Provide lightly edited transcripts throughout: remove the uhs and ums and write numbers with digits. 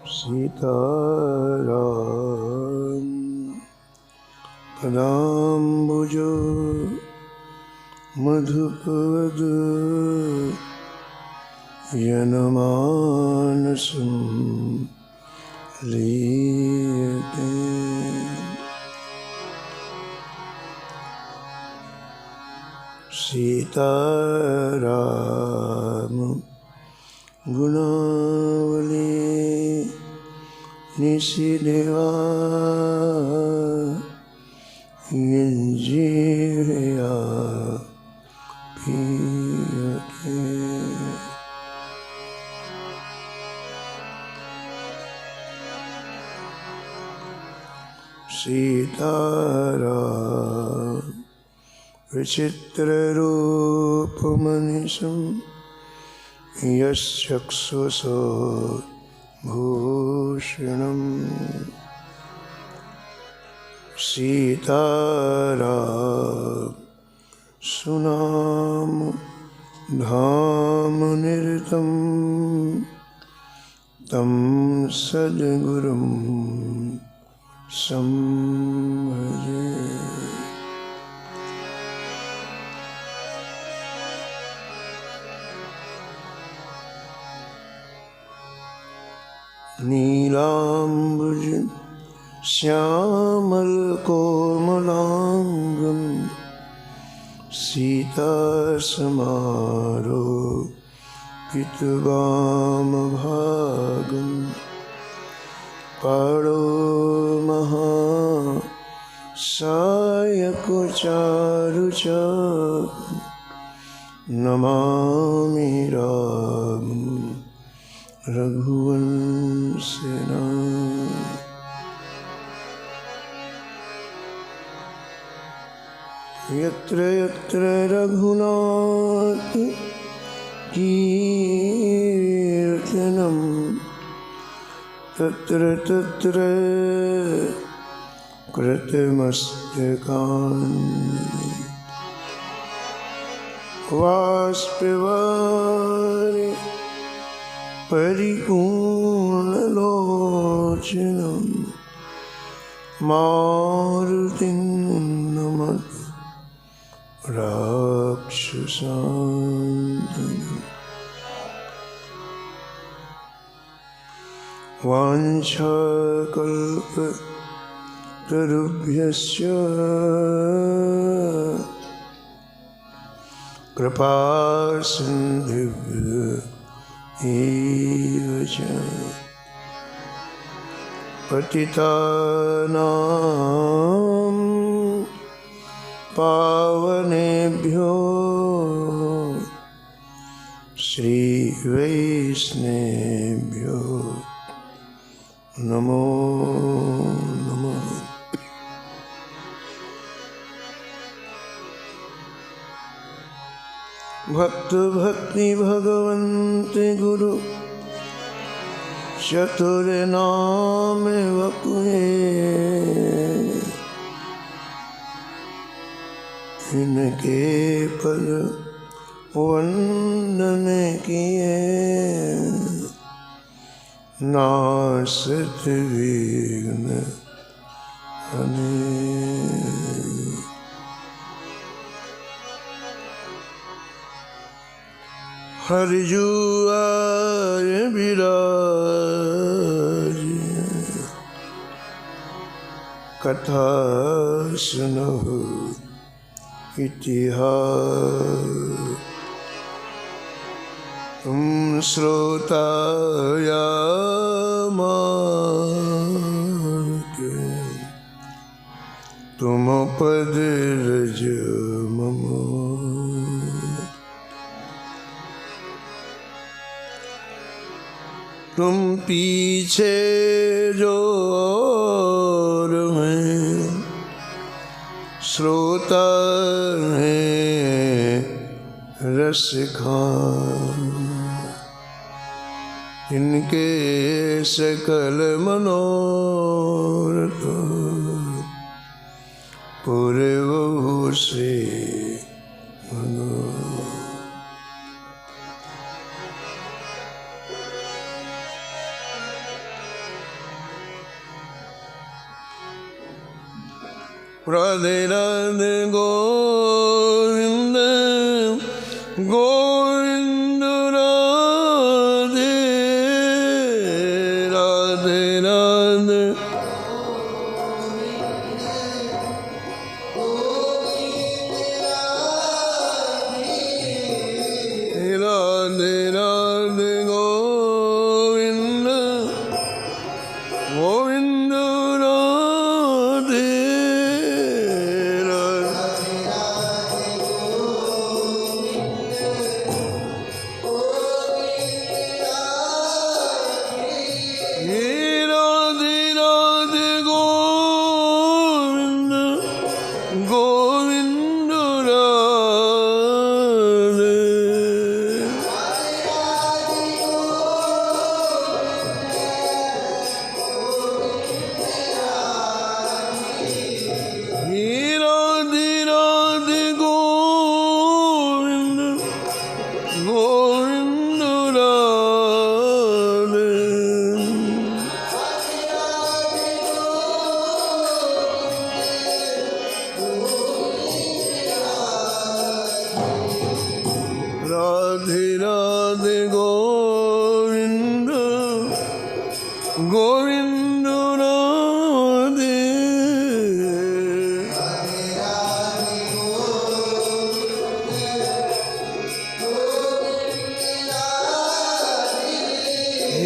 सीताराम पदाम्बुज मधुपद यनमानसं लीयते। सीताराम गुणावली निशिदेवा यंजीया पीयते। सीताराम विचित्ररूपमनिशं यश्चक्षुषो भूषणम्। सीताराम सुनाम धाम निरतं तं सद्गुरुं संभजे। नीलाम्बुज श्यामलकोमलांगं सीतासमारोपितवामभागं पाणो महासायकचारुच नमामि रामं रघुवंशनाथं। यत्र यत्र रघुनाथ कीर्तनं तत्र तत्र कृतमस्तकाञ्जलिः। बाष्पवारि परिपूर्णलोचनं मारुतिं नमत राक्षसान्तकम्। वाञ्छाकल्पतरुभ्यश्च कृपासिन्धुभ्यः एव च पतितानां पावनेभ्यो श्रीवैष्णवेभ्यो नमो नमः। भक्त भक्ति भगवन्त गुरु चतुर नाम वपुए। इनके पद वंदन किए नासत विघ्न अनेक। हरिजुआय विराज कथा सुनहु इतिहास। तुम श्रोताया माके तुम पद रज मम। तुम पीछे जो और हैं श्रोता हैं रस खान। इनके सकल मनोरथ पूर्व से राधे राधे गोविंद गोविंद राधे राधे राधे राधे राधे गोविंद गोविंद राधे राधे राधे गोविंद गोविंद राधे राधे राधे गोविंद गोविंद राधे राधे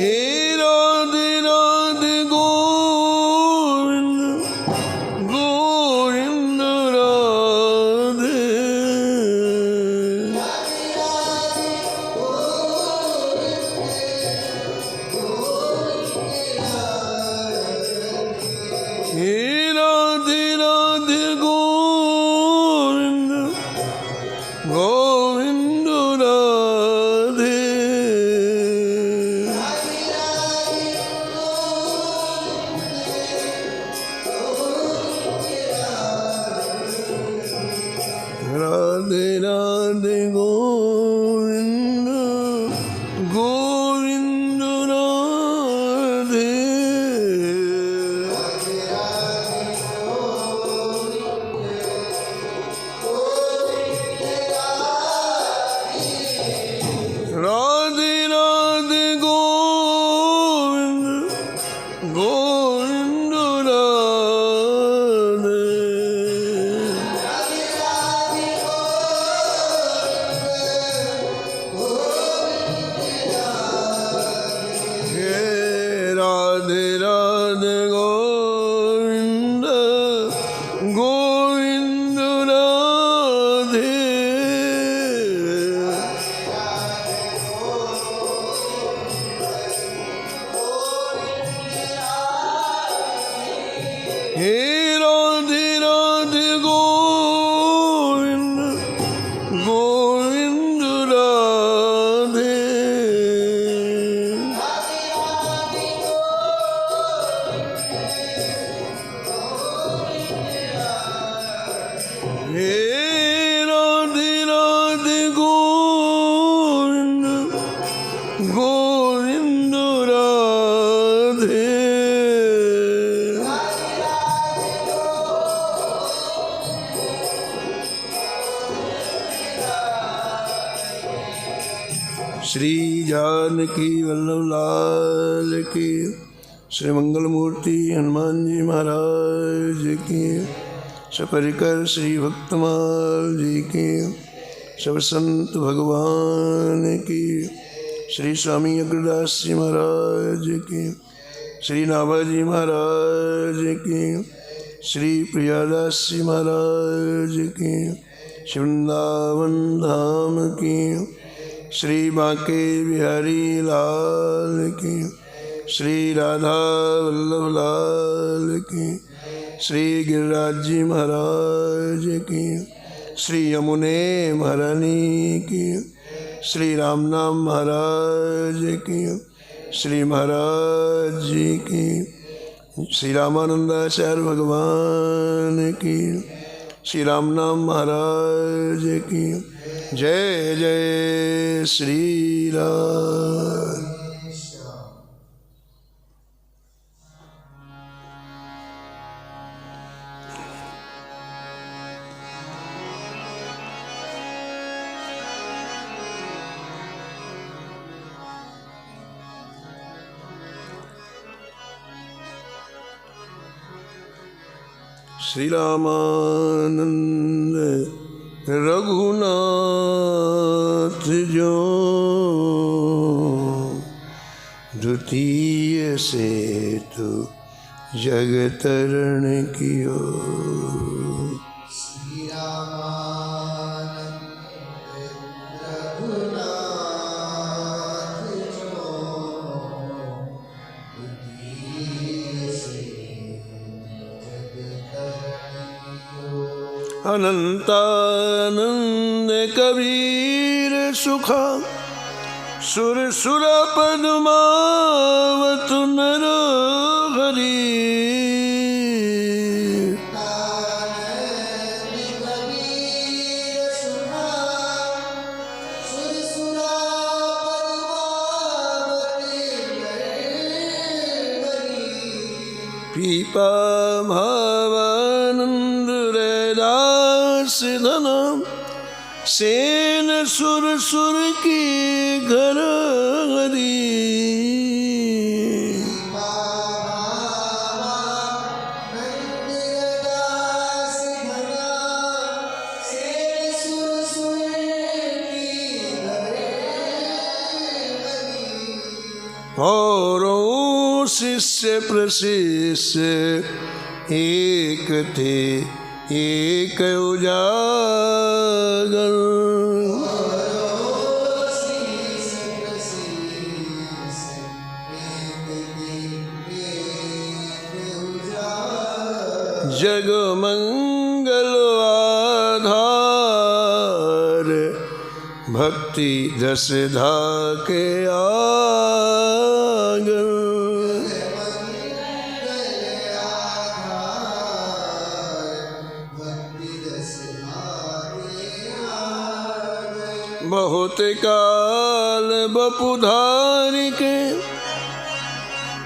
राधे गोविंद गोविंद राधे हे राधे राधे गोविंद गोविंद राधे हे राधे राधे गोविंद गोविंद राधे राधे राधे गोविंद गोविंद राधे राधे राधे गोविंद गोविंद राधे हे राधे राधे गोविंद गोविंद राधे हे राधे राधे गोविंद गोविंद राधे हे राधे राधे गोविंद गोविंद राधे श्री जानकी वल्लभ लाल की श्री मंगल मूर्ति हनुमान जी महाराज की सपरिकर श्री भक्तमाल जी की सब संत भगवान की श्री स्वामी अग्रदास जी महाराज की श्री नाभाजी महाराज की श्री प्रियादास जी महाराज की श्री वृंदावन धाम की श्री बांके बिहारी लाल की श्री राधा वल्लभ लाल की श्री गिरिराज जी महाराज की श्री यमुने महारानी की श्री रामनाम महाराज की श्री महाराज जी की श्री रामानंदाचार्य भगवान की श्री रामनाम महाराज की जय जय श्री राम। श्री रामानंद रघुनाथ जो द्वितीय से तो जग तरण कियो। श्री रामानंद रघुनाथ जो द्वितीय से जग तरण। अनंतानंद कबीर सुखा सुर सुर पद्मावत नर हरि। पीपा भावानंद रैदास धना सेन सुर सुर की घर हरी। औरों शिष्य प्रशिष्य एक थे एक उजागर। जग मंगल आधार भक्ति दस धा के आगर। बहुत काल बपुधारी के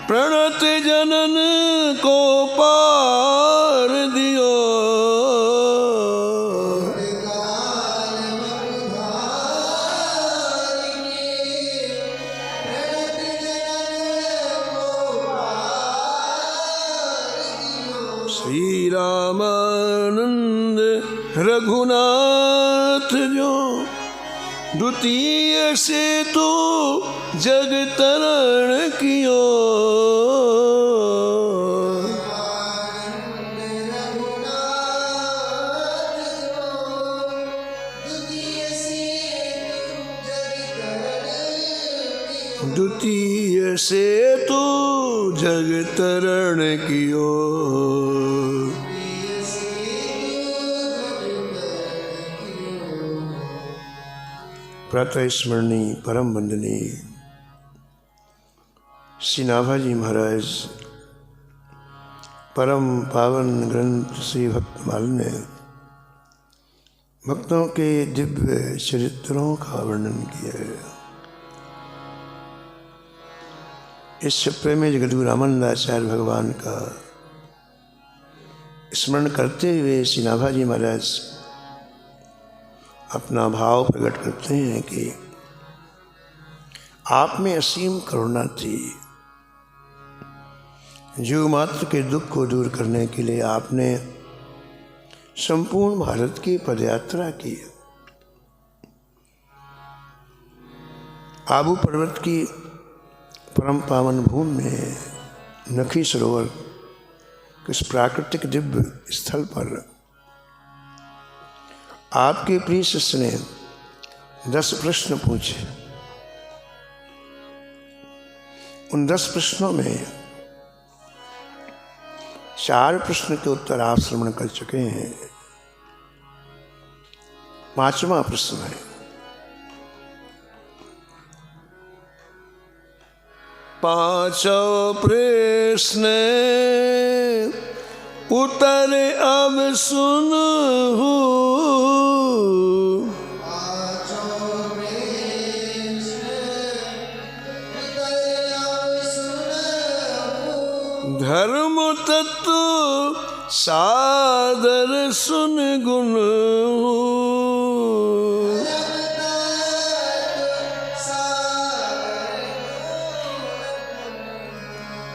प्रणत जनन को पार दियो। श्री रामानंद रघुनाथ जो द्वितीय से तो जग तरण कियो। द्वितीय से तो जग तरण कियो। प्रातः स्मरणीय परम वंदनीय श्री नाभाजी महाराज परम पावन ग्रंथ श्री भक्तमाल में भक्तों के दिव्य चरित्रों का वर्णन किया है। इस चप्पे में जगद्गुरु रामानंदाचार्य भगवान का स्मरण करते हुए श्री नाभाजी महाराज अपना भाव प्रकट करते हैं कि आप में असीम करुणा थी। जीव मात्र के दुख को दूर करने के लिए आपने संपूर्ण भारत की पदयात्रा की। आबू पर्वत की परम पावन भूमि में नखी सरोवर किस प्राकृतिक दिव्य स्थल पर आपके प्रिय शिष्य ने 10 प्रश्न पूछे। उन 10 प्रश्नों में 4 प्रश्न के उत्तर आप श्रवण कर चुके हैं। 5वां प्रश्न है, पांचों प्रश्न उत्तर अब सुनहु। धर्म तत्व सादर सुन गुण।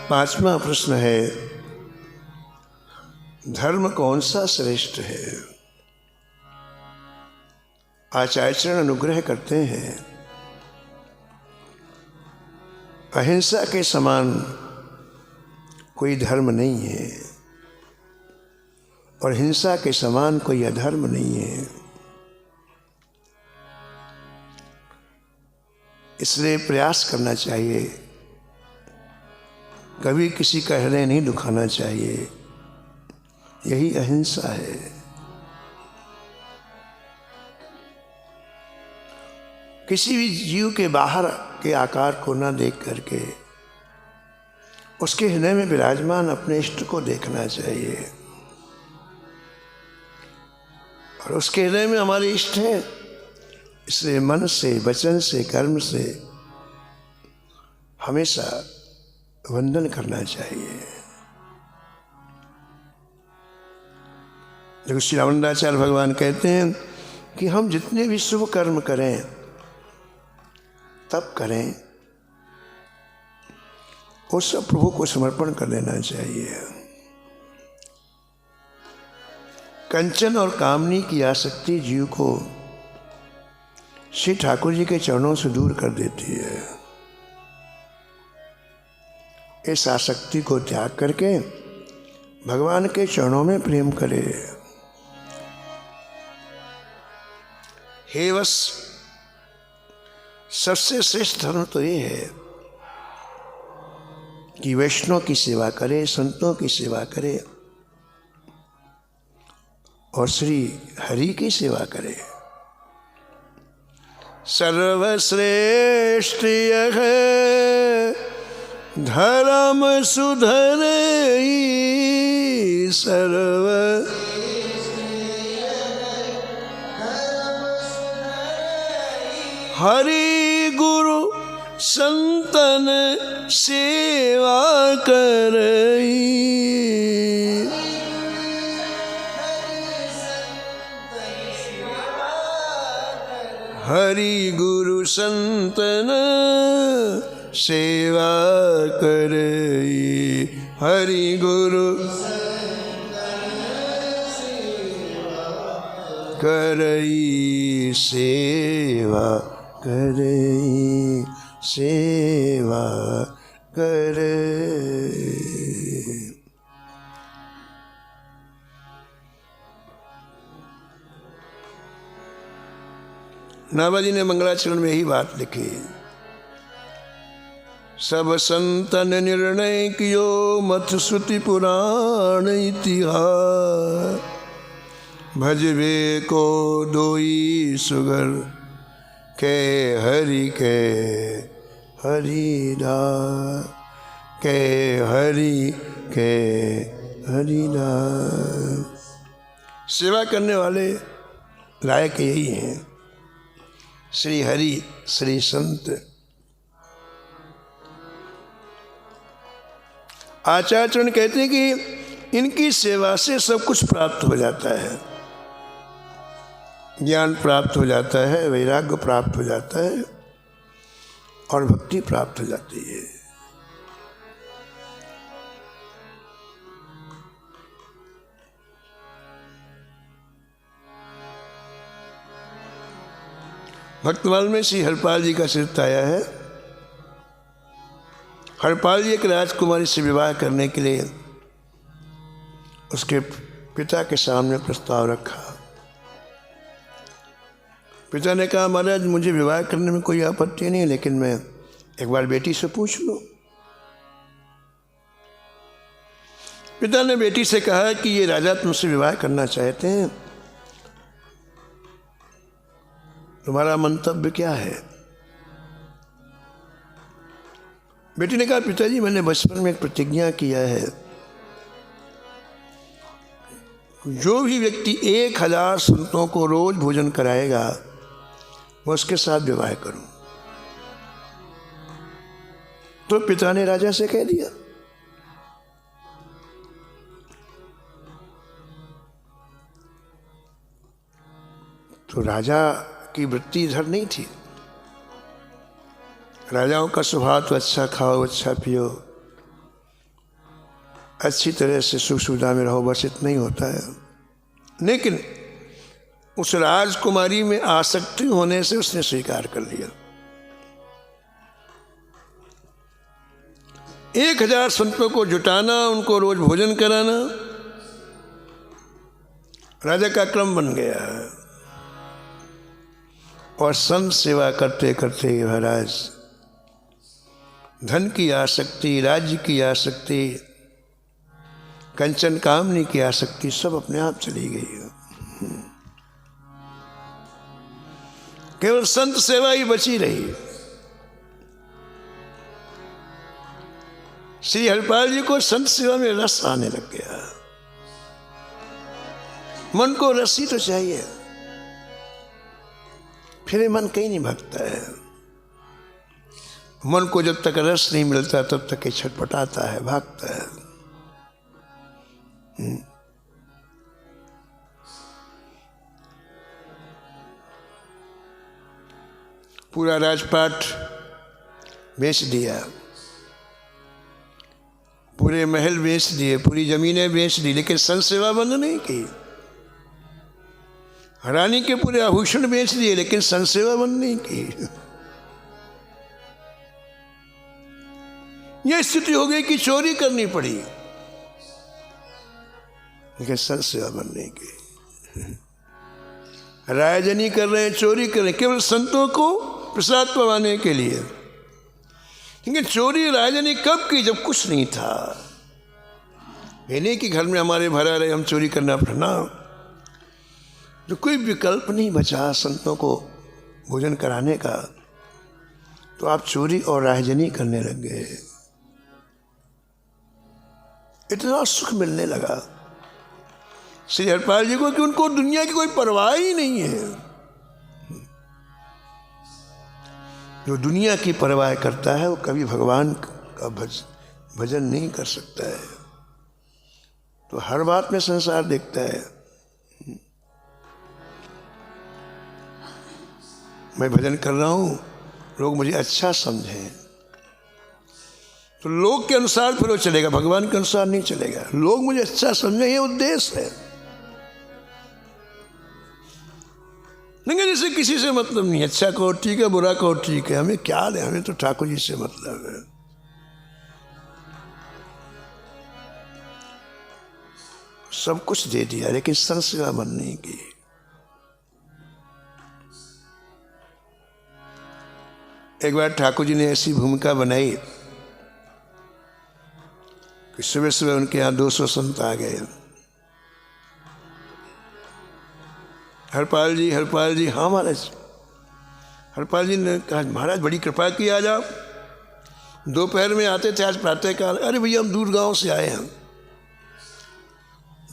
5वां प्रश्न है, धर्म कौन सा श्रेष्ठ है? आचार्य अनुग्रह करते हैं, अहिंसा के समान कोई धर्म नहीं है और हिंसा के समान कोई अधर्म नहीं है। इसलिए प्रयास करना चाहिए, कभी किसी का हृदय नहीं दुखाना चाहिए। यही अहिंसा है। किसी भी जीव के बाहर के आकार को न देख करके उसके हृदय में विराजमान अपने इष्ट को देखना चाहिए। और उसके हृदय में हमारे इष्ट है, इसलिए मन से, वचन से, कर्म से हमेशा वंदन करना चाहिए। देखो श्री रामानंदाचार्य भगवान कहते हैं कि हम जितने भी शुभ कर्म करें, तब करें, वो सब प्रभु को समर्पण कर देना चाहिए। कंचन और कामनी की आसक्ति जीव को श्री ठाकुर जी के चरणों से दूर कर देती है। इस आसक्ति को त्याग करके भगवान के चरणों में प्रेम करे। हे वस, सबसे श्रेष्ठ धर्म तो ये है कि वैष्णव की सेवा करे, संतों की सेवा करे और श्री हरि की सेवा करे। सर्वश्रेष्ठ यह धर्म सुधरई, सर्व हरि गुरु संतन सेवा करई। हरि गुरु संतन सेवा करई, हरि गुरु करई सेवा करई, सेवा करई। नाभाजी ने मंगलाचरण में यही बात लिखी। सब संतन निर्णय कियो, मत श्रुति पुराण इतिहास, भजबे को दोई सुगर, के हरि के हरिदास, के हरि के हरिदास। सेवा करने वाले लायक यही हैं, श्री हरि, श्री संत। आचार्य कहते हैं कि इनकी सेवा से सब कुछ प्राप्त हो जाता है। ज्ञान प्राप्त हो जाता है, वैराग्य प्राप्त हो जाता है और भक्ति प्राप्त हो जाती है। भक्तमाल में श्री हरपाल जी का चरित्र आया है। हरपाल जी एक राजकुमारी से विवाह करने के लिए उसके पिता के सामने प्रस्ताव रखा। पिता ने कहा, महाराज मुझे विवाह करने में कोई आपत्ति नहीं, लेकिन मैं एक बार बेटी से पूछ लूं। पिता ने बेटी से कहा कि ये राजा तुमसे विवाह करना चाहते हैं, तुम्हारा मंतव्य क्या है? बेटी ने कहा, पिताजी मैंने बचपन में एक प्रतिज्ञा किया है, जो भी व्यक्ति 1000 संतों को रोज भोजन कराएगा मैं उसके साथ विवाह करूं। तो पिता ने राजा से कह दिया। तो राजा की वृत्ति इधर नहीं थी। राजाओं का स्वभाव तो अच्छा खाओ, अच्छा पियो, अच्छी तरह से सुख सुविधा में रहो, बस इतना ही होता है। लेकिन उस राजकुमारी में आसक्ति होने से उसने स्वीकार कर लिया। 1000 संतों को जुटाना, उनको रोज भोजन कराना राजा का क्रम बन गया। और संत सेवा करते करते महाराज धन की आसक्ति, राज्य की आसक्ति, कंचन कामनी की आसक्ति सब अपने आप चली गई। केवल संत सेवा ही बची रही। श्री हरिपाल जी को संत सेवा में रस आने लग गया। मन को रस ही तो चाहिए, फिर ये मन कहीं नहीं भागता है। मन को जब तक रस नहीं मिलता तब तक ये छटपटाता है, भागता है। पूरा राजपाट बेच दिया, पूरे महल बेच दिए, पूरी जमीनें बेच दी, लेकिन संत सेवा बंद नहीं की। रानी के पूरे आभूषण बेच दिए, लेकिन संत सेवा बंद नहीं की। यह स्थिति हो गई कि चोरी करनी पड़ी, लेकिन संत सेवा बंद नहीं की। रायजनी कर रहे हैं, चोरी कर रहे हैं, केवल संतों को प्रसाद पवाने के लिए। लेकिन चोरी रायजनी कब की? जब कुछ नहीं था। ये नहीं कि घर में हमारे भरा रहे हम चोरी करना पड़ना। जो कोई विकल्प नहीं बचा संतों को भोजन कराने का, तो आप चोरी और रायजनी करने लग गए। इतना सुख मिलने लगा श्री हरिपाल जी को कि उनको दुनिया की कोई परवाह ही नहीं है। जो दुनिया की परवाह करता है वो कभी भगवान का भजन नहीं कर सकता है। तो हर बात में संसार देखता है। मैं भजन कर रहा हूं, लोग मुझे अच्छा समझें, तो लोग के अनुसार फिर वो चलेगा, भगवान के अनुसार नहीं चलेगा। लोग मुझे अच्छा समझें, ये उद्देश्य है। लेकिन जैसे किसी से मतलब नहीं, अच्छा कहो ठीक है, बुरा कहो ठीक है, हमें क्या ले, हमें तो ठाकुर जी से मतलब है। सब कुछ दे दिया, लेकिन संत सेवा बंद नहीं की। एक बार ठाकुर जी ने ऐसी भूमिका बनाई कि सुबह सुबह उनके यहाँ 200 संत आ गए। हरपाल जी, हाँ महाराज। हरपाल जी ने कहा महाराज बड़ी कृपा की, आज आप दोपहर में आते थे, आज प्रातः काल। अरे भैया हम दूर गांव से आए हैं,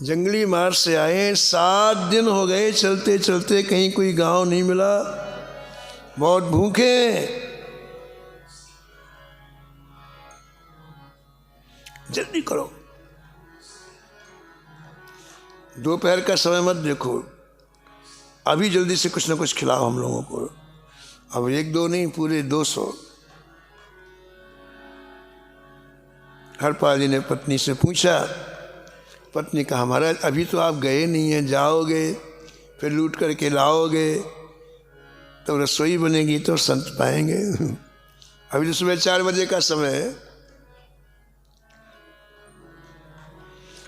जंगली मार्ग से आए, 7 दिन हो गए चलते चलते, कहीं कोई गांव नहीं मिला, बहुत भूखे, जल्दी करो, दोपहर का समय मत देखो, अभी जल्दी से कुछ ना कुछ खिलाओ हम लोगों को। अब 1-2 नहीं, पूरे 200। हरपाल जी ने पत्नी से पूछा, पत्नी कहा महाराज अभी तो आप गए नहीं हैं, जाओगे फिर लूट करके लाओगे तो रसोई बनेगी तो संत पाएंगे। अभी तो सुबह 4 बजे का समय है,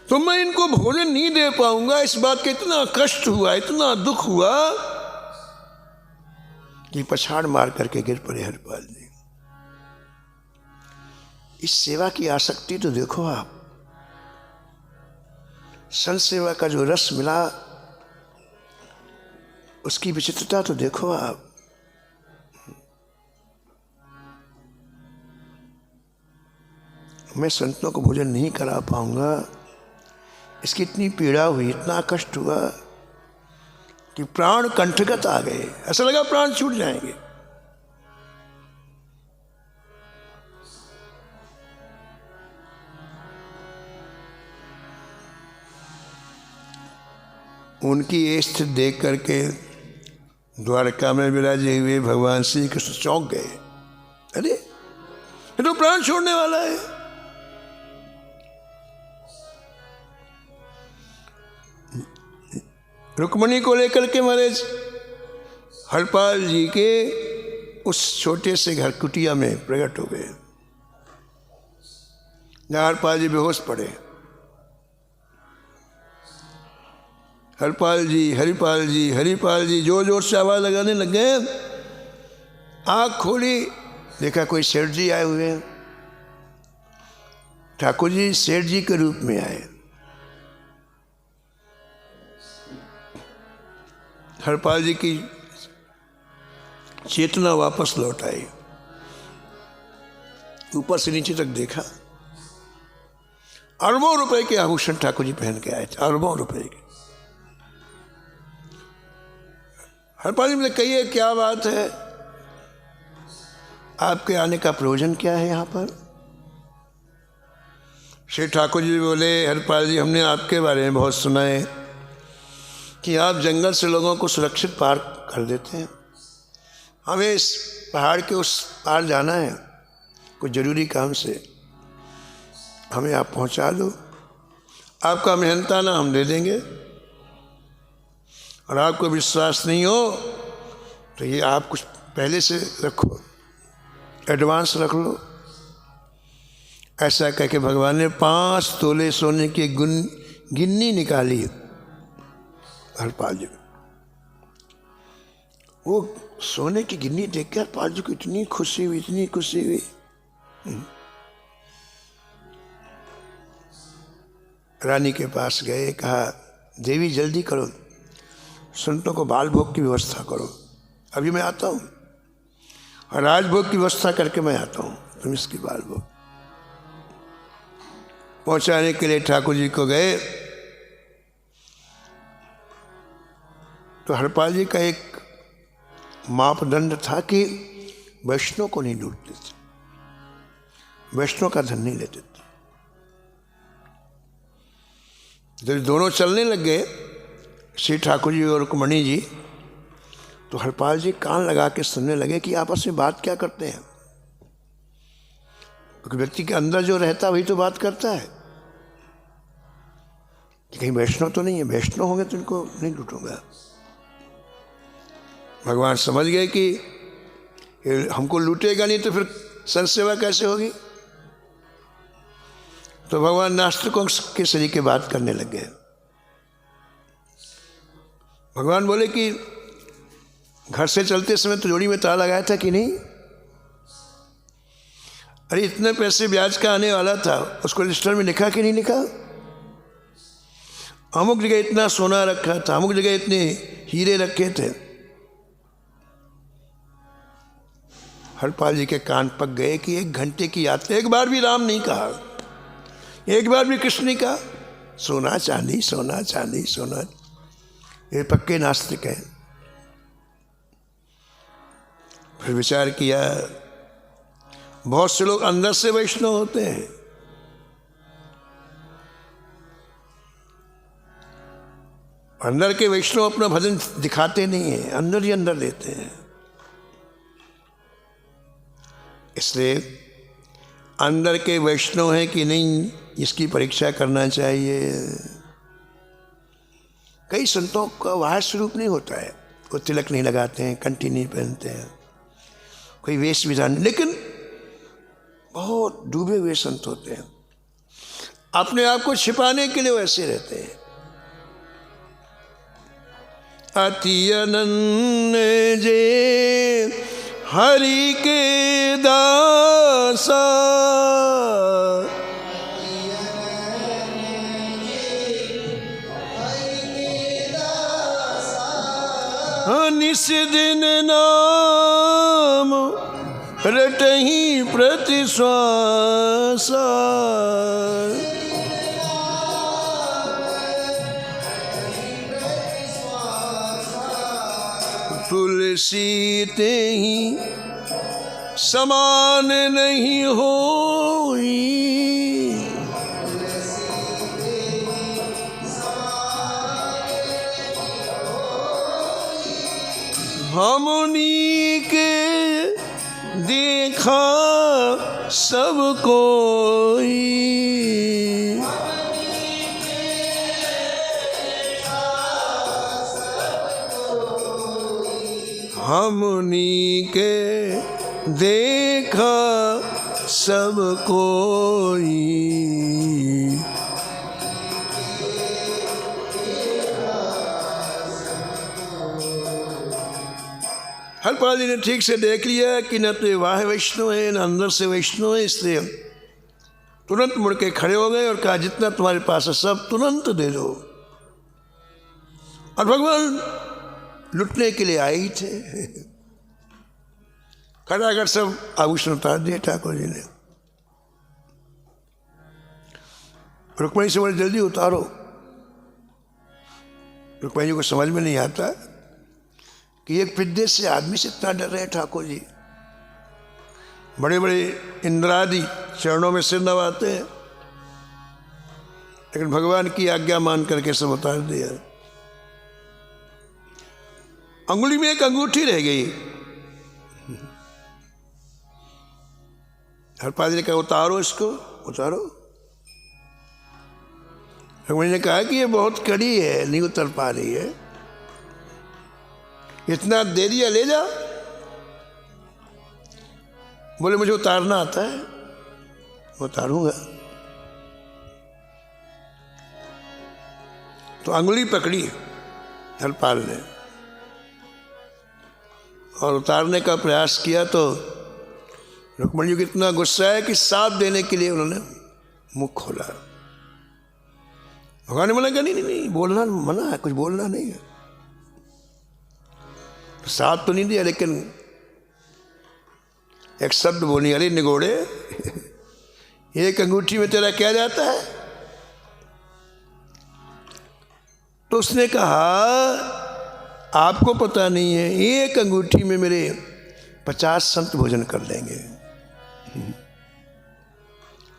तो मैं इनको भोजन नहीं दे पाऊंगा। इस बात का इतना कष्ट हुआ, इतना दुख हुआ कि पछाड़ मार करके गिर पड़े हरपाल जी। इस सेवा की आसक्ति तो देखो आप, संत सेवा का जो रस मिला उसकी विचित्रता तो देखो आप। मैं संतों को भोजन नहीं करा पाऊंगा, इसकी इतनी पीड़ा हुई, इतना कष्ट हुआ कि प्राण कंठगत आ गए, ऐसा लगा प्राण छूट जाएंगे। उनकी ये स्थिति देख करके द्वारका में विराजे हुए भगवान श्री कृष्ण चौंक गए। अरे ये तो प्राण छोड़ने वाला है। रुक्मणी को लेकर के महाराज हरपाल जी के उस छोटे से घर कुटिया में प्रकट हो गए, जहाँ हरपाल जी बेहोश पड़े। हरपाल जी हरिपाल जी हरिपाल जी जोर जोर से आवाज़ लगाने लग गए। आँख खोली, देखा कोई सेठ जी आए हुए हैं। ठाकुर जी सेठ जी के रूप में आए। हरपाल जी की चेतना वापस लौट आई। ऊपर से नीचे तक देखा, अरबों रुपए के आभूषण ठाकुर जी पहन के आए थे, अरबों रुपए के। हरपाल जी ने कहिए क्या बात है, आपके आने का प्रयोजन क्या है यहाँ पर? श्री ठाकुर जी बोले, हरपाल जी हमने आपके बारे में बहुत सुना है कि आप जंगल से लोगों को सुरक्षित पार कर देते हैं। हमें इस पहाड़ के उस पार जाना है, कुछ ज़रूरी काम से, हमें आप पहुंचा दो। आपका मेहनताना हम दे देंगे, और आपको विश्वास नहीं हो तो ये आप कुछ पहले से रखो, एडवांस रख लो। ऐसा कह के भगवान ने 5 तोले सोने की गिन्नी निकाली हरपाल जी। वो सोने की गिन्नी देख के हरपाल जी को इतनी खुशी हुई, इतनी खुशी हुई। रानी के पास गए, कहा देवी जल्दी करो, संतों को बाल भोग की व्यवस्था करो, अभी मैं आता हूँ, और राजभोग की व्यवस्था करके मैं आता हूँ, तुम इसकी बाल भोग। पहुँचाने के लिए ठाकुर जी को गए तो हरपाल जी का एक मापदंड था कि वैष्णव को नहीं लूटते थे, वैष्णव का धन नहीं लेते थे। जब दोनों चलने लग गए, श्री ठाकुर जी और रुक्मणी जी, तो हरपाल जी कान लगा के सुनने लगे कि आपस में बात क्या करते हैं। क्योंकि व्यक्ति के अंदर जो रहता है वही तो बात करता है कि कहीं वैष्णव तो नहीं है, वैष्णव होंगे तो इनको नहीं लूटूंगा। भगवान समझ गए कि हमको लूटेगा नहीं तो फिर संसेवा कैसे होगी। तो भगवान नास्तिकों के सलीके बात करने लग गए। भगवान बोले कि घर से चलते समय तो जोड़ी में ताला लगाया था कि नहीं? अरे इतने पैसे ब्याज का आने वाला था, उसको रजिस्टर में लिखा कि नहीं लिखा? अमुक जगह इतना सोना रखा था, अमुक जगह इतने हीरे रखे थे। हरपाल जी के कान पक गए कि 1 घंटे की यात्रा, एक बार भी राम नहीं कहा, एक बार भी कृष्ण नहीं कहा, सोना चांदी सोना चांदी सोना। ये पक्के नास्तिक हैं। फिर विचार किया, बहुत से लोग अंदर से वैष्णव होते हैं, अंदर के वैष्णव अपना भजन दिखाते नहीं हैं, अंदर ही अंदर देते हैं। इसलिए अंदर के वैष्णव हैं कि नहीं, इसकी परीक्षा करना चाहिए। कई संतों का बाहर स्वरूप नहीं होता है, वो तिलक नहीं लगाते हैं, कंठी नहीं पहनते हैं, कोई वेश विधान, लेकिन बहुत डूबे हुए संत होते हैं। अपने आप को छिपाने के लिए वैसे रहते हैं। अति अनन्य जे हरि के दासा, निस दिन नाम रटहि प्रति श्वासा। तुलसी ते ही समान नहीं होई, हमनी के देखा सब कोई। हमनी के देखा सब कोई। हरपाल जी ने ठीक से देख लिया कि न तो वाह वैष्णव है न अंदर से वैष्णव है, इसलिए तुरंत मुड़ के खड़े हो गए और कहा जितना तुम्हारे पास है सब तुरंत दे दो। और भगवान लुटने के लिए आए ही थे। खड़ाकर सब आभूषण उतार दिए ठाकुर जी ने। रुक्मणी से बोले जल्दी उतारो। रुक्मणी जी को समझ में नहीं आता कि एक पिद्दे से आदमी से इतना डर रहे ठाकुर जी। बड़े बड़े इंद्रादि चरणों में सिर नवाते हैं, लेकिन भगवान की आज्ञा मान करके सब उतार दिया। अंगुली में एक अंगूठी रह गई। हरपाल जी ने कहा उतारो इसको, उतारो। रुक्मणी ने कहा कि ये बहुत कड़ी है, नहीं उतर पा रही है। इतना दे दिया, ले जा। बोले मुझे उतारना आता है, उतारूंगा। तो अंगुली पकड़ी हरपाल ने और उतारने का प्रयास किया तो रुक्मणी जी को इतना गुस्सा है कि साथ देने के लिए उन्होंने मुख खोला। भगवान ने बोला कि नहीं नहीं बोलना मना है, कुछ बोलना नहीं है। तो साथ तो नहीं दिया, लेकिन एक शब्द बोली, अरे निगोड़े एक अंगूठी में तेरा क्या जाता है। तो उसने कहा आपको पता नहीं है, एक अंगूठी में मेरे 50 संत भोजन कर लेंगे।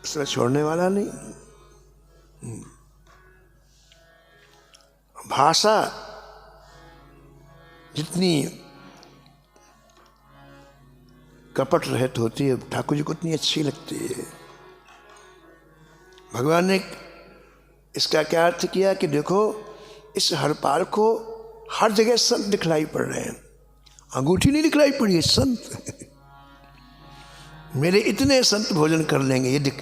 उसने छोड़ने वाला नहीं। भाषा जितनी कपट रहित होती है ठाकुर जी को उतनी अच्छी लगती है। भगवान ने इसका क्या अर्थ किया कि देखो इस हरपाल को हर जगह संत दिखलाई पड़ रहे हैं, अंगूठी नहीं दिखलाई पड़ी है, संत। मेरे इतने संत भोजन कर लेंगे, ये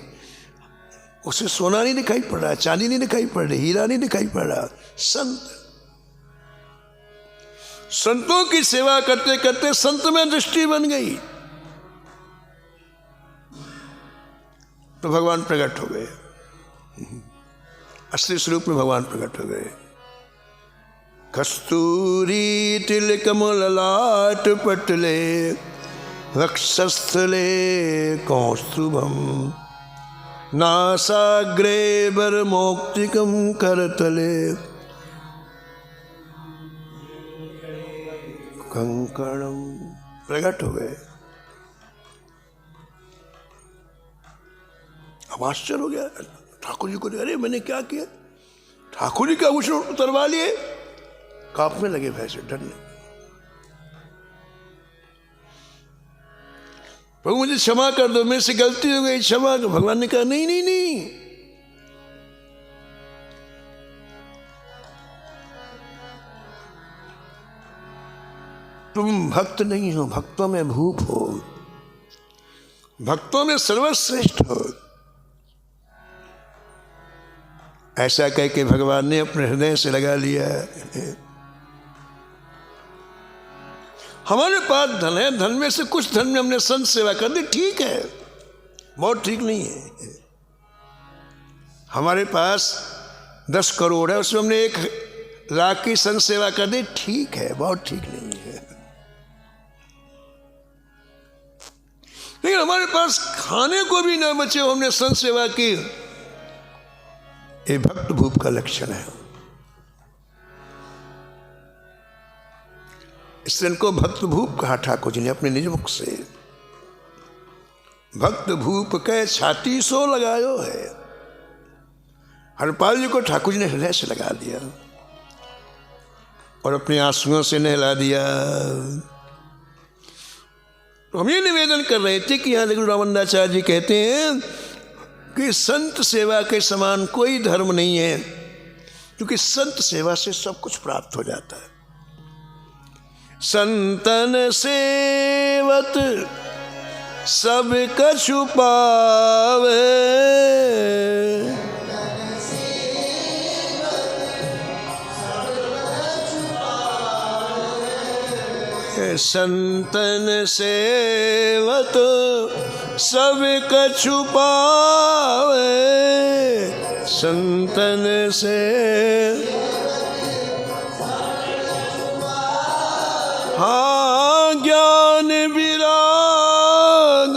उसे सोना नहीं दिखाई पड़ रहा, चांदी नहीं दिखाई पड़ रही, हीरा नहीं दिखाई पड़ रहा, संत। संतों की सेवा करते करते संत में दृष्टि बन गई तो भगवान प्रकट हो गए, असली स्वरूप में भगवान प्रकट हो गए। कस्तूरी तिलक ललाट पटले वक्षस्थले कौस्तुभम नासाग्रे बर मौक्तिकम करतले कंकणम। प्रकट हो गए। अब आश्चर्य हो गया ठाकुर जी को, अरे मैंने क्या किया। ठाकुर जी का आभूषण उतरवा लिए, कांपने लगे भय से, डरने। प्रभु मुझे क्षमा कर दो, मेरे से गलती हो गई, क्षमा कर। भगवान ने कहा नहीं नहीं नहीं, तुम भक्त नहीं हो, भक्तों में भूप हो, भक्तों में सर्वश्रेष्ठ हो। ऐसा कह के भगवान ने अपने हृदय से लगा लिया। हमारे पास धन है, धन में से कुछ धन में हमने संत सेवा कर दी, ठीक है, बहुत ठीक नहीं है। हमारे पास 10 करोड़ है, उसमें हमने 1 लाख की संत सेवा कर दी, ठीक है, बहुत ठीक नहीं है। लेकिन हमारे पास खाने को भी न बचे, हमने संत सेवा की, ये भक्त भूप का लक्षण है। इसलिए इनको भक्त भूप कहा ठाकुर जी ने अपने निज मुख से। भक्त भूप के छाती सो लगायो है। हरपाल जी को ठाकुर जी ने हृदय से लगा दिया और अपने आंसुओं से नहला दिया। तो हम ये निवेदन कर रहे थे कि यहाँ गुरु रामानंदाचार्य जी कहते हैं कि संत सेवा के समान कोई धर्म नहीं है, क्योंकि संत सेवा से सब कुछ प्राप्त हो जाता है। संतन सेवत सब कछु पावे। संतन सेवत सब कछु पावे। संतन से हाँ ज्ञान विराग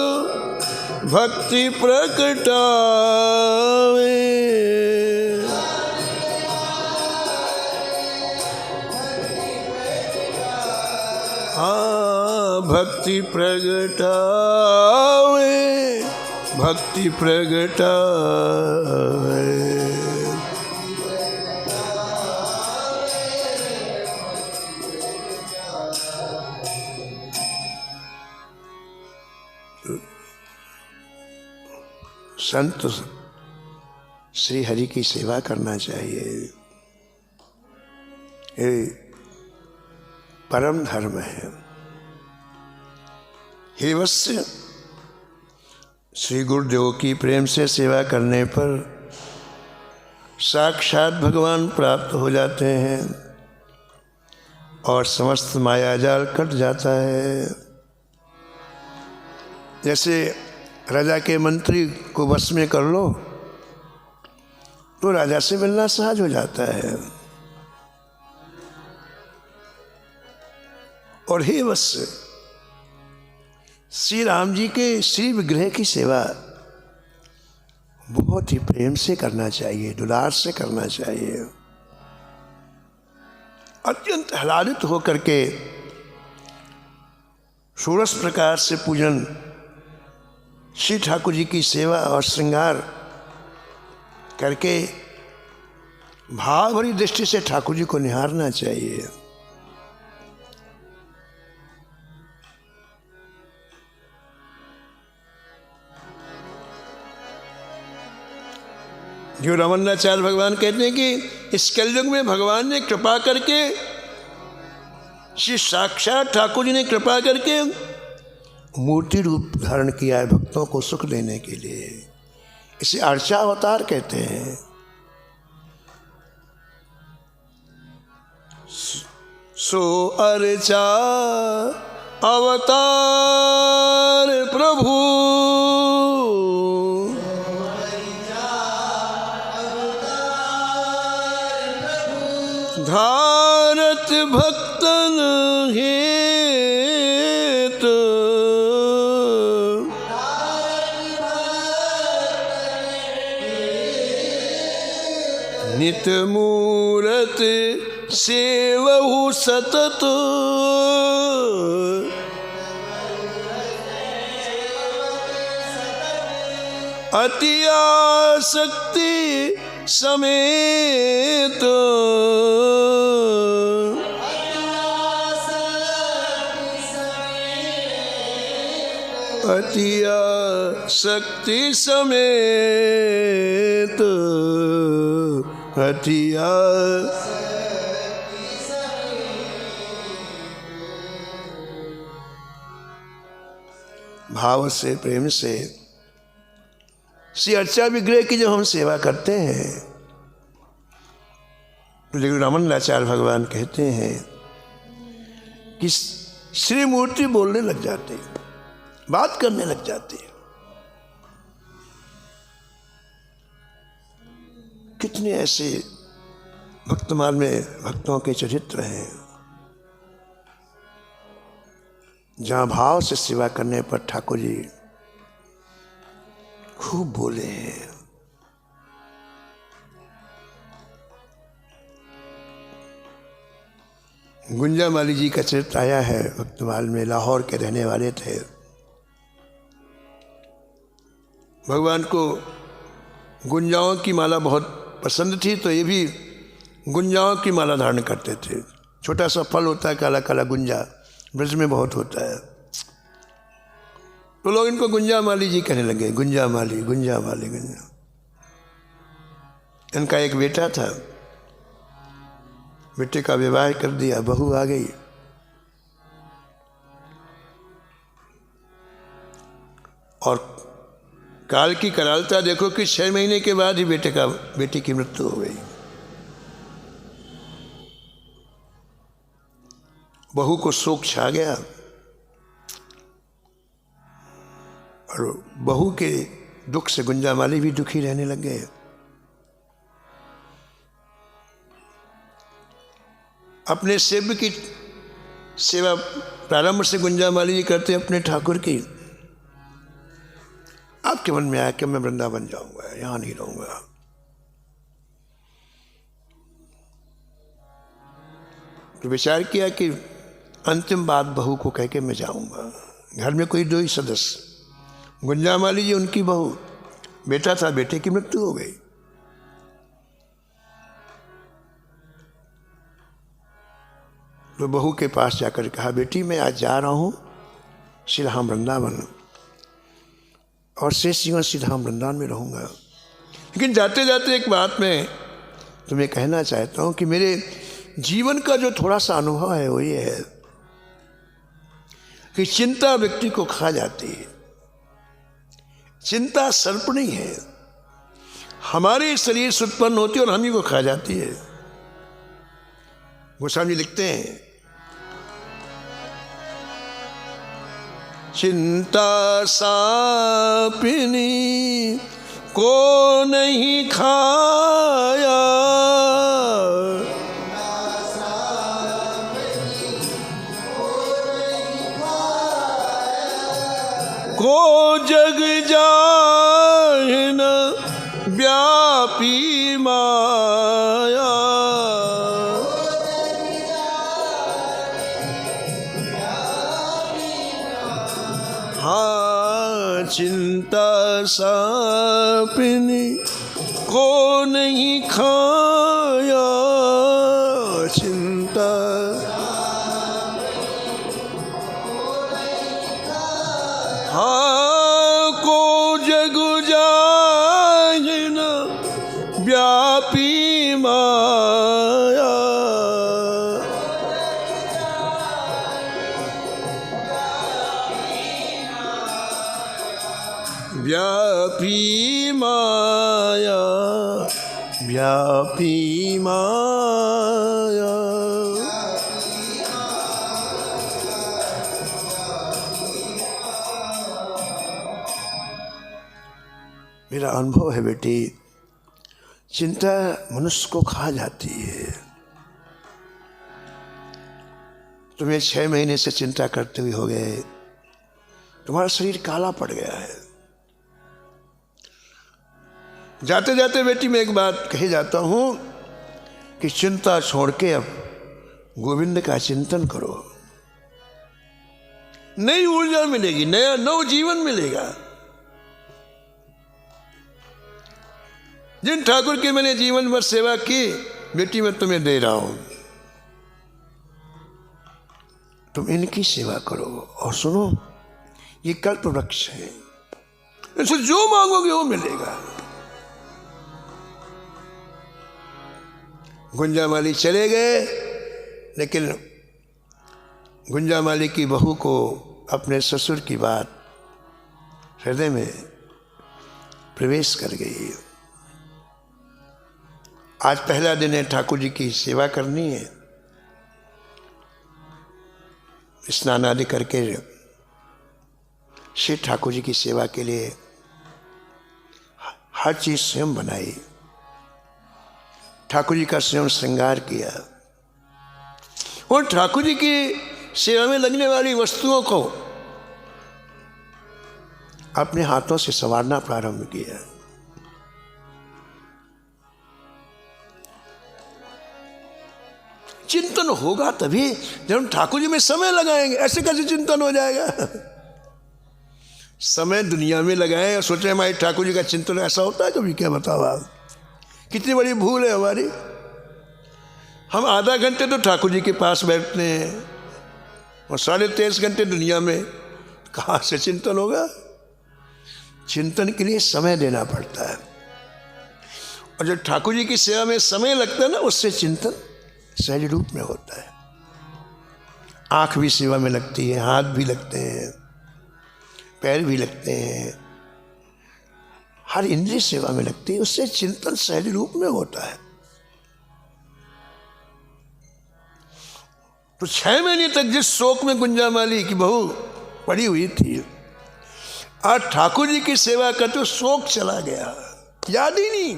भक्ति प्रकटावे। हाँ भक्ति प्रगटावे, भक्ति प्रगटावे। संत श्री हरि की सेवा करना चाहिए, ये परम धर्म है। हे वत्स्य, श्री गुरुदेव की प्रेम से सेवा करने पर साक्षात भगवान प्राप्त हो जाते हैं और समस्त मायाजाल कट जाता है। जैसे राजा के मंत्री को वश में कर लो तो राजा से मिलना सहज हो जाता है। और हे वत्स्य, श्री राम जी के श्री विग्रह की सेवा बहुत ही प्रेम से करना चाहिए, दुलार से करना चाहिए। अत्यंत आह्लादित होकर के षोडश प्रकार से पूजन, श्री ठाकुर जी की सेवा और श्रृंगार करके भाव भरी दृष्टि से ठाकुर जी को निहारना चाहिए। जो रमन्नाचार्य भगवान कहते हैं कि इस कलयुग में भगवान ने कृपा करके, श्री साक्षात ठाकुर जी ने कृपा करके मूर्ति रूप धारण किया है भक्तों को सुख देने के लिए। इसे अर्चा अवतार कहते हैं। सो अर्चा अवतार प्रभु, धारत भक्तन हेत, नित मूरत सेवहु सतत, अति आसक्ति समेत, अति आसक्ति समेत, अति भाव से, प्रेम से श्री अर्चा विग्रह की जब हम सेवा करते हैं तो लेकिन रमन्नाचार्य भगवान कहते हैं कि श्री मूर्ति बोलने लग जाते, बात करने लग जाते। कितने ऐसे भक्तमाल में भक्तों के चरित्र हैं जहाँ भाव से सेवा करने पर ठाकुर जी खूब बोले हैं। गुंजामाली जी का चरित्र आया है भक्तमाल में। लाहौर के रहने वाले थे। भगवान को गुंजाओं की माला बहुत पसंद थी तो ये भी गुंजाओं की माला धारण करते थे। छोटा सा फल होता है काला काला गुंजा, ब्रज में बहुत होता है, तो लोग इनको गुंजामाली जी कहने लगे। गुंजामाली, गुंजामाली, गुंजा। इनका एक बेटा था, बेटे का विवाह कर दिया, बहू आ गई। और काल की करालता देखो कि 6 महीने के बाद ही बेटी की मृत्यु हो गई। बहू को शोक छा गया और बहू के दुख से गुंजामाली भी दुखी रहने लग गए। अपने सेव्य की सेवा प्रारंभ से गुंजामाली जी करते अपने ठाकुर की। आपके मन में आया कि मैं वृंदावन जाऊंगा, यहां नहीं रहूंगा। तो विचार किया कि अंतिम बात बहू को कह के मैं जाऊंगा। घर में कोई 2 ही सदस्य, गुंजामाली जी उनकी बहू, बेटा था, बेटे की मृत्यु हो गई। तो बहू के पास जाकर कहा, बेटी मैं आज जा रहा हूं श्रीधाम वृंदावन और शेष जीवन श्रीधाम वृंदावन में रहूंगा, लेकिन जाते जाते एक बात मैं तुम्हें कहना चाहता हूं कि मेरे जीवन का जो थोड़ा सा अनुभव है वो ये है कि चिंता व्यक्ति को खा जाती है। चिंता सर्प नहीं है, हमारे शरीर से उत्पन्न होती है और हम ही को खा जाती है। गोस्वामी लिखते हैं, चिंता सापिनी को नहीं खाया, को जग जाए न व्यापी माया। हाँ चिंता सापिनी को नहीं खाया, चिंता हाँ को जग जाए न व्यापी माया। व्यापी माया, व्यापी माया। मेरा अनुभव है बेटी, चिंता मनुष्य को खा जाती है। तुम्हें 6 महीने से चिंता करते हुए हो गए, तुम्हारा शरीर काला पड़ गया है। जाते जाते बेटी मैं एक बात कही जाता हूं कि चिंता छोड़ के अब गोविंद का चिंतन करो, नई ऊर्जा मिलेगी, नया नव जीवन मिलेगा। जिन ठाकुर की मैंने जीवन भर सेवा की, बेटी मैं तुम्हें दे रहा हूं, तुम इनकी सेवा करो। और सुनो, ये कल्प वृक्ष है, इनसे जो मांगोगे वो मिलेगा। गुंजामाली चले गए, लेकिन गुंजामाली की बहू को अपने ससुर की बात हृदय में प्रवेश कर गई। आज पहला दिन है, ठाकुर जी की सेवा करनी है। स्नान आदि करके श्री ठाकुर जी की सेवा के लिए हर चीज स्वयं बनाई, ठाकुर जी का स्वयं श्रृंगार किया और ठाकुर जी की सेवा में लगने वाली वस्तुओं को अपने हाथों से संवारना प्रारंभ किया। चिंतन होगा तभी जब हम ठाकुर जी में समय लगाएंगे। ऐसे कैसे चिंतन हो जाएगा? समय दुनिया में लगाएं और सोचें हमारे ठाकुर जी का चिंतन, ऐसा होता है कभी? क्या बताओ आप, कितनी बड़ी भूल है हमारी। हम आधा घंटे तो ठाकुर जी के पास बैठते हैं और 23.5 घंटे दुनिया में, कहाँ से चिंतन होगा? चिंतन के लिए समय देना पड़ता है, और जब ठाकुर जी की सेवा में समय लगता है ना, उससे चिंतन सहज रूप में होता है। आँख भी सेवा में लगती है, हाथ भी लगते हैं, पैर भी लगते हैं, हर इंद्रिय सेवा में लगती है, उससे चिंतन सहज रूप में होता है। तो 6 महीने तक जिस शोक में गुंजामाली की बहू पड़ी हुई थी, आज ठाकुर जी की सेवा करते शोक चला गया, याद ही नहीं।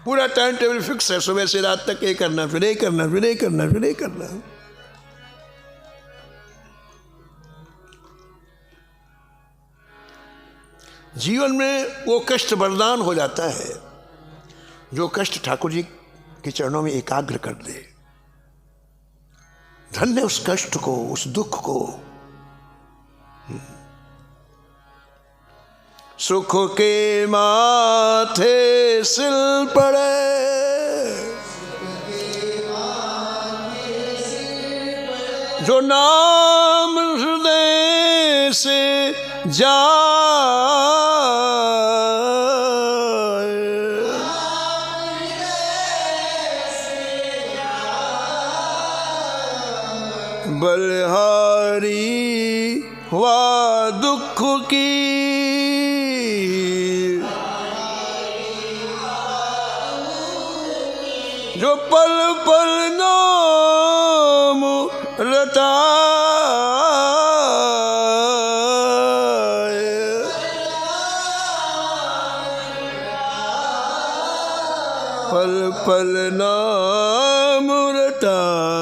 पूरा टाइम टेबल फिक्स है, सुबह से रात तक ये करना, फिर ये करना, फिर ये करना, फिर ये करना। जीवन में वो कष्ट वरदान हो जाता है जो कष्ट ठाकुर जी के चरणों में एकाग्र कर दे। धन्य उस कष्ट को, उस दुख को। सुख के माथे सिल पड़े, जो नाम हृदय से जाए, बलिहारी हुआ दुख की, जो पल पल नाम रटाए, पल पल नाम रटाए।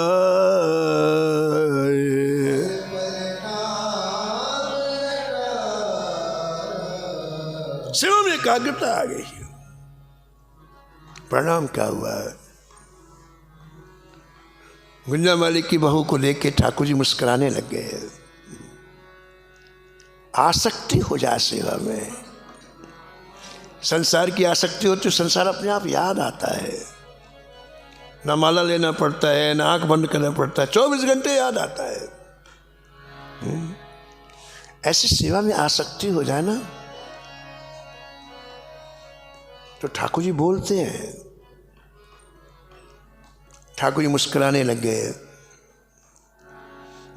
सेवा में एकाग्रता आ गई। प्रणाम क्या हुआ? गुंजामाली की बहू को देख के ठाकुर जी मुस्कुराने लग गए। आसक्ति हो जाए सेवा में, संसार की आसक्ति हो तो संसार अपने आप याद आता है, ना माला लेना पड़ता है, ना आंख बंद करना पड़ता है, 24 घंटे याद आता है। ऐसी सेवा में आसक्ति हो जाए ना तो ठाकुर जी बोलते हैं। ठाकुर जी मुस्कुराने लग गए।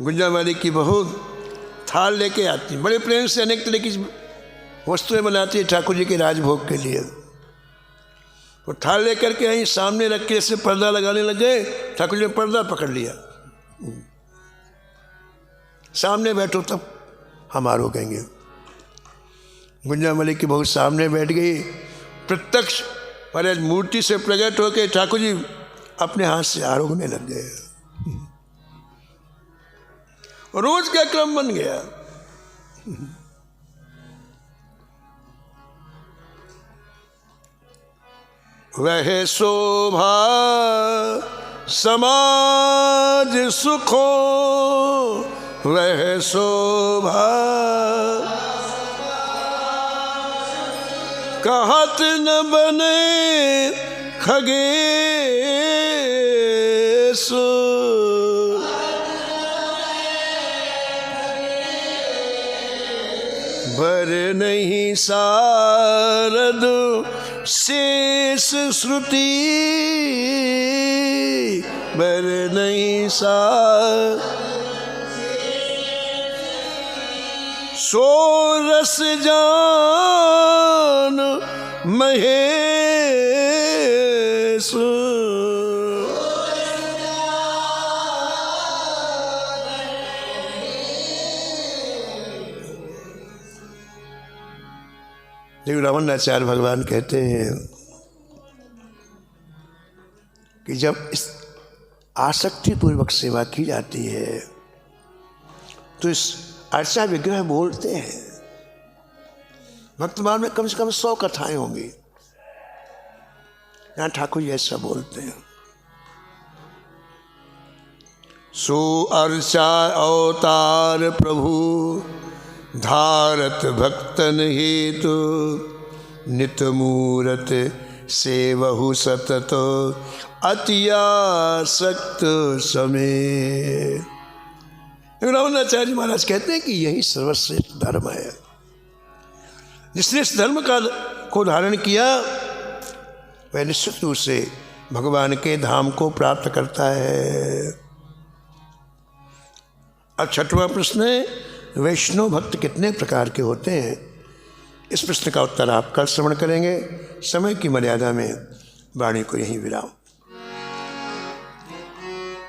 गुंजामाली की बहू थाल लेके आती, बड़े प्रेम से अनेक तरह की वस्तुएं बनाती है ठाकुर जी के राजभोग के लिए। वो थाल लेकर के यहीं सामने रख के ऐसे पर्दा लगाने लग गए। ठाकुर जी ने पर्दा पकड़ लिया, सामने बैठो तब हम आरोग कहेंगे। गुंजामाली की बहू सामने बैठ गई, प्रत्यक्ष महाराज मूर्ति से प्रकट होकर ठाकुर जी अपने हाथ से आरोगने लग गए। रोज का क्रम बन गया। वह शोभा समाज सुखो, वह शोभा कहत न बने खगेश, बर नहीं सारद शेष श्रुति, बर नहीं सो रस जान महेश। देव रामाचार्य भगवान कहते हैं कि जब इस आसक्ति पूर्वक सेवा की जाती है तो इस अर्चा विग्रह बोलते हैं। वर्तमान में कम से कम 100 कथाएं होंगी, यहाँ ठाकुर जी ऐसा बोलते हैं। सो अर्चा अवतार प्रभु धारत भक्तन हेतु, नित मूरत सेवहु सतत अतियासक्त समय। रामाचार्य महाराज कहते हैं कि यही सर्वश्रेष्ठ धर्म है। जिसने इस धर्म को धारण किया वह निश्चित रूप से भगवान के धाम को प्राप्त करता है। अब 6वां प्रश्न है, वैष्णव भक्त कितने प्रकार के होते हैं, इस प्रश्न का उत्तर आप कल श्रवण करेंगे। समय की मर्यादा में वाणी को यहीं विराम।